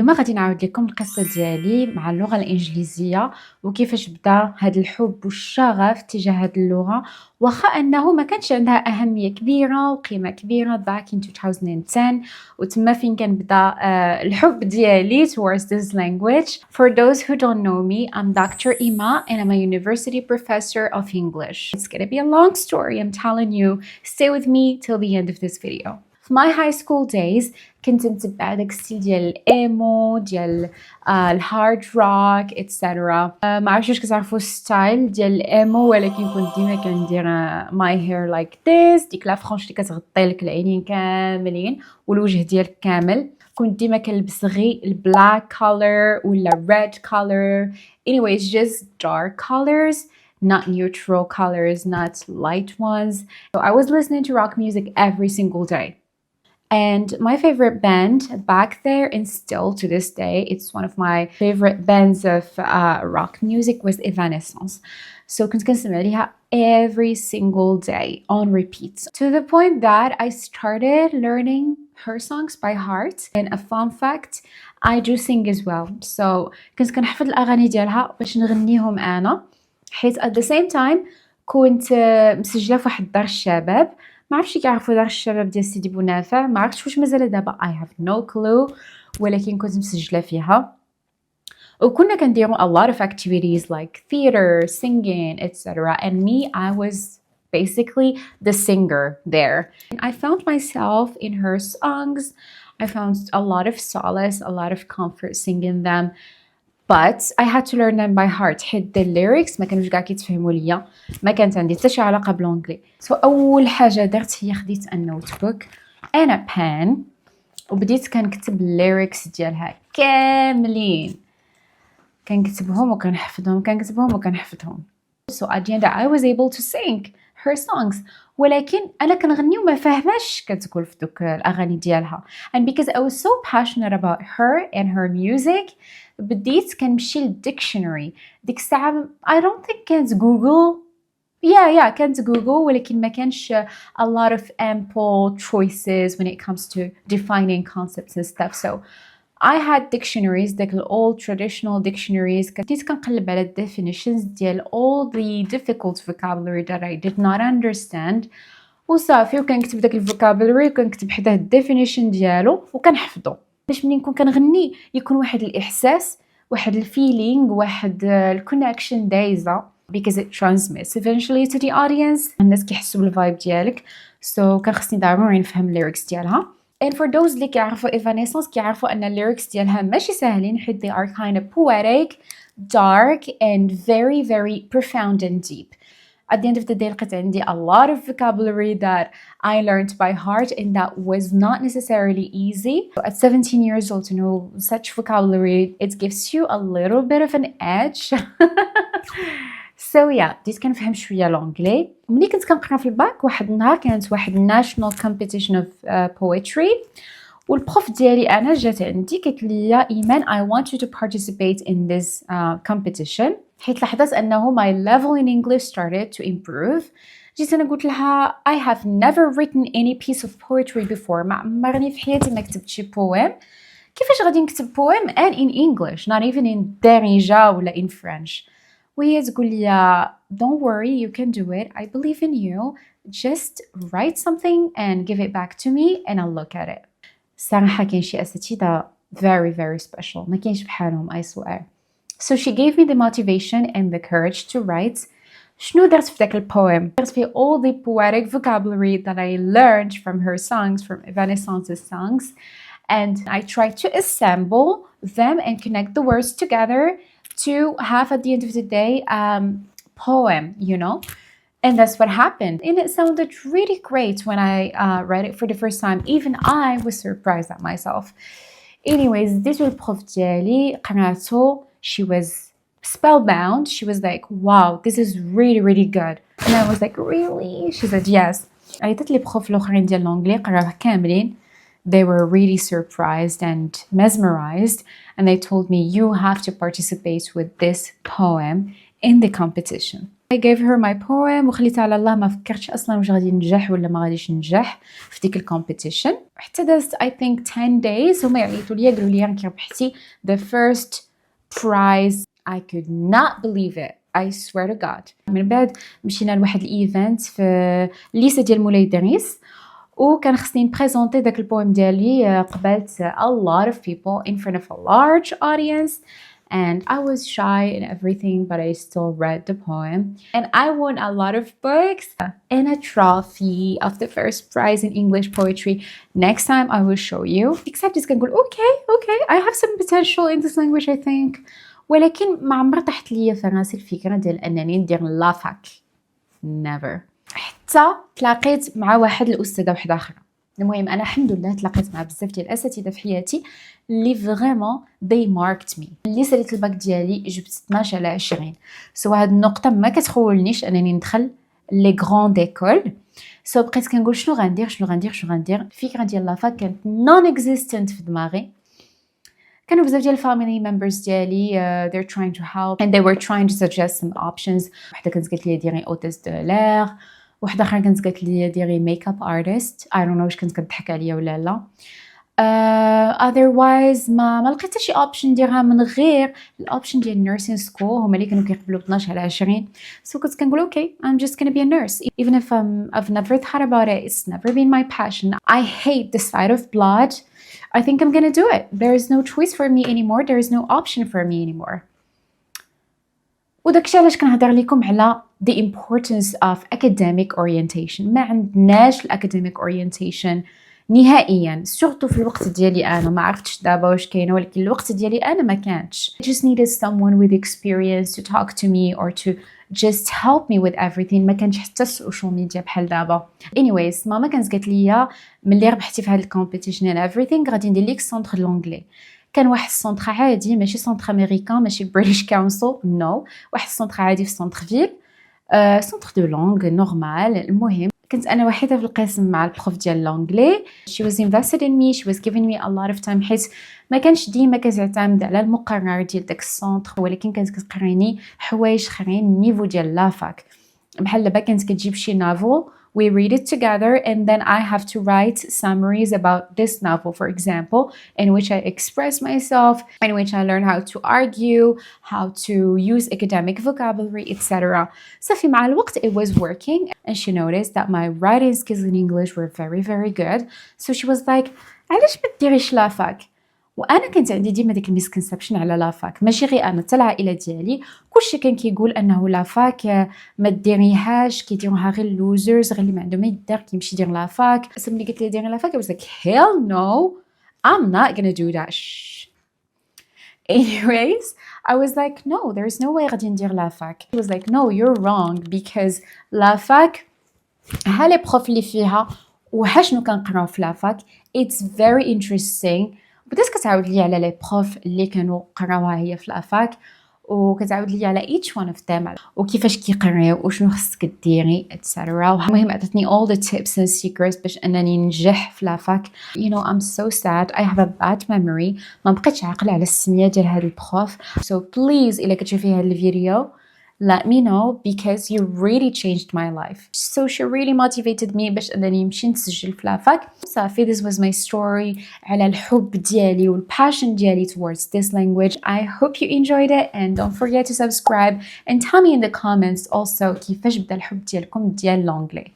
اليوم غادي نعاود لكم القصة ديالي مع اللغة الإنجليزية وكيفاش بدا هذا الحب والشغف تجاه هذه اللغة، واخا أنه ما كانش عندها أهمية كبيرة وقيمة كبيرة back in 2010 وتما فين كان بدا الحب ديالي towards this language. For those who don't know me, I'm Dr. Ima and I'm a university professor of English. It's gonna be a long story, I'm telling you. Stay with me till the end of this video. في my high school days كنت نتبع داك الستيل ديال الايمو ديال الهارد روك اتسيتيرا. ما عرفتش واش كتعرفوا الستايل ديال الايمو، ولكن كنت ديما كندير ماي هير لايك ذيس، ديك لا فرونش اللي كتغطي لك العينين كاملين والوجه ديالك كامل. كنت ديما كنلبس غير البلاك color ولا red color. Anyways, just dark colors, not neutral colors, not light ones. So I was listening to rock music every single day. And my favorite band back there, and still to this day, it's one of my favorite bands of rock music, was Evanescence. So كنت كنسمع ليها every single day on repeat, to the point that I started learning her songs by heart. And a fun fact, I do sing as well. So كنت كنحفظ الأغاني ديالها باش نغنيهم أنا، حيت at the same time كنت مسجلة في واحد دار الشباب. ما عرفتش كيعرفوا دار الشباب ديال سيدي بونافع، ما عرفتش واش مازال دابا I have no clue، ولكن كنت مسجله فيها وكنا كنديروا a lot of activities like theater, singing, etc. And me, I was basically the singer there. And I found myself in her songs. I found a lot of solace, a lot of comfort singing them. But I had to learn them by heart حيت the lyrics ما كانوش كاع كيتفهموا ليا، ما كانت عندي حتى شي علاقه بالانجلي. سو اول حاجه درت هي خديت النوت بوك and a pen وبديت كنكتب الليركس ديالها كاملين، كنكتبهم وكنحفظهم. So at the end I was able to sing her songs، ولكن انا كنغني وما فاهماش كتقول في دوك الاغاني ديالها. And because I was so passionate about her and her music، بديت كنمشي للديكشنري. ديك الساعه I don't think كانت جوجل، كانت جوجل، ولكن ما كانش a lot of ample choices when it comes to defining concepts and stuff. So I had dictionaries, داك old traditional dictionaries. بديت كنقلب على definitions ديال all the difficult vocabulary that I did not understand وصافي، وكنكتب داك الفوكابولري وكنكتب حداه definition ديالو وكنحفظو باش منين نكون كنغني يكون واحد الاحساس، واحد الفيلينغ، واحد الكونكشن دايزه، because it transmits eventually to the audience. الناس كيحسوا بالفايب ديالك. So كان خصني ضروري نفهم الليركس ديالها. And for those اللي كيعرفوا Evanescence كيعرفوا ان الليركس ديالها ماشي ساهلين، حيت they are kind of poetic, dark and very very profound and deep. At the end of the day لقيت عندي a lot of vocabulary that I learned by heart, and that was not necessarily easy. At 17 years old to know such vocabulary, it gives you a little bit of an edge. So yeah, بديت كنفهم شويه لونجلي. ملي كنت كنقرا في الباك واحد النهار كانت واحد national competition of poetry، والبروف ديالي انا جات عندي قالت لي ايمان I want you to participate in this competition، حيت لاحظت انه my level in English started to improve. جيت انا قلت لها I have never written any piece of poetry before، ما عمرني في حياتي ما كتبت شي poem. كيفاش غادي نكتب poem and in English not even in دارجة ولا in French؟ وهي تقول لي don't worry, you can do it, I believe in you, just write something and give it back to me and I'll look at it. صراحة كاين شي أساتذة very very special، ما كاينش بحالهم I swear. So she gave me the motivation and the courage to write. شنو درت في داك البويم؟ درت فيه all the poetic vocabulary that I learned from her songs, from Evanescence's songs, and I tried to assemble them and connect the words together to have at the end of the day poem, you know. And that's what happened. And it sounded really great when I read it for the first time. Even I was surprised at myself. Anyways, this was prof ديالي قرأته. She was spellbound. She was like, wow, this is really really good. And I was like, really? She said yes. عيطت لي بروف الاخرين ديال الانجلي قراوها كاملين. They were really surprised and mesmerized, and they told me you have to participate with this poem in the competition. I gave her my poem وخليتها على الله، ما فكرتش أصلا واش غادي ننجح ولا ما غاديش ننجح في ديك الكومبيتيشن. حتى دازت I think 10 days هما يعيطوا ليا قالوا لي راكي ربحتي the first prize. I could not believe it. I swear to God. من بعد مشينا لواحد الايفنت في الليسه ديال مولاي إدريس، وكان خصني نبريزونتي داك البويم ديالي قبالت a lot of people in front of a large audience, and I was shy and everything, but I still read the poem and I won a lot of books and a trophy of the first prize in English poetry. Next time I will show you. Except كنقول okay I have some potential in this language I think. ولكن ما عمرها طاحت ليا في راسي الفكره ديال انني ندير لافاك. never. حتى تلاقيت مع واحد الاستاذه واحده اخرى. المهم انا الحمد لله تلاقيت مع بزاف ديال الاساتذه في حياتي اللي فريمون they marked me. اللي ساليت الباك ديالي جبت 12 على 20. سو هاد النقطه ما كتخولنيش انني ندخل لي غران ديكول. سو بقيت كنقول شنو غندير. الفكره ديال لافاك كانت نون اكزيستنت في دماغي. كانوا بزاف ديال الفاميلي ممبرز ديالي they're trying to help and they were trying to suggest some options. وحده كانت قالت لي ديري اوتيست دو لير، وحده اخرى كانت قالت لي ديري ميك اب ارتست. I don't know واش كانت كتضحك عليا ولا لا. otherwise ما لقيت حتى شي اوبشن نديرها من غير الاوبشن ديال nursing school. هما اللي كانوا كيقبلوا 12 على 20. so كنت كنقول okay I'm just gonna be a nurse even if I've never thought about it. It's never been my passion. I hate the sight of blood. I think I'm gonna do it. There is no choice for me anymore. There is no option for me anymore. وداكشي علاش كنهضر لكم على the importance of academic orientation. ما عندناش academic orientation نهائيا، سورتو في الوقت ديالي انا. ما عرفتش دابا واش كاينه، ولكن الوقت ديالي انا ما كانتش. I just needed someone with experience to talk to me or to just help me with everything. ما كانش حتى السوشيال ميديا بحال دابا. anyways ماما كانت قالت لي ملي ربحتي في هذا الكومبيتيشن and everything غادي ندير لك سونتر لونجلي. كان واحد السونتر عادي، ماشي سونتر امريكان، ماشي بريتش كونسل، نو، واحد السونتر عادي في سونتر فيل، سونتر دو لونغ نورمال. المهم كنت انا وحيده في القسم مع البروف ديال لونجلي. she was invested in me, she was giving me a lot of time، حيت ما كانش ديما كتعتمد على المقرر ديال داك السونتر، ولكن كانت كتقريني حوايج اخرين النيفو ديال لافاك. بحال دابا كانت كتجيب شي نوفل we read it together and then I have to write summaries about this novel, for example, in which I express myself, in which I learn how to argue, how to use academic vocabulary, etc. So مع الوقت it was working, and she noticed that my writing skills in English were very very good. So she was like علاش ما ديريش لافاك؟ وانا كانت عندي ديما ديك الميسكونسبشن على لافاك، ماشي غير انا، حتى العائله ديالي كلشي كان كيقول انه لافاك ما ديريهاش، كيديروها غير اللوزرز، غير اللي ما عندهم ما يدير كيمشي يدير لافاك. بس ملي قلت لي ديري لافاك I was like hell no I'm not gonna do that. anyways I was like no there's no way غادي ندير لافاك. he was like no you're wrong because لافاك ها لي بروف اللي فيها وها شنو كنقراو في لافاك it's very interesting. بدات كتعاود لي على لي بروف اللي كانوا قراوها هي في لافاك، وكتعاود لي على each one of them وكيفاش كيقراو وشنو خصك ديري etc. المهم عطاتني all the tips and secrets باش انني ننجح في لافاك. you know I'm so sad I have a bad memory. ما بقيتش عاقله على السميه ديال هذا البروف. so please الا كتشوفي هذا الفيديو let me know because you really changed my life. So she really motivated me باش انني نمشي نسجل في لافاك. صافي this was my story على الحب ديالي والباشن ديالي towards this language. I hope you enjoyed it and don't forget to subscribe and tell me in the comments also كيفاش بدا الحب ديالكم ديال لونجلي.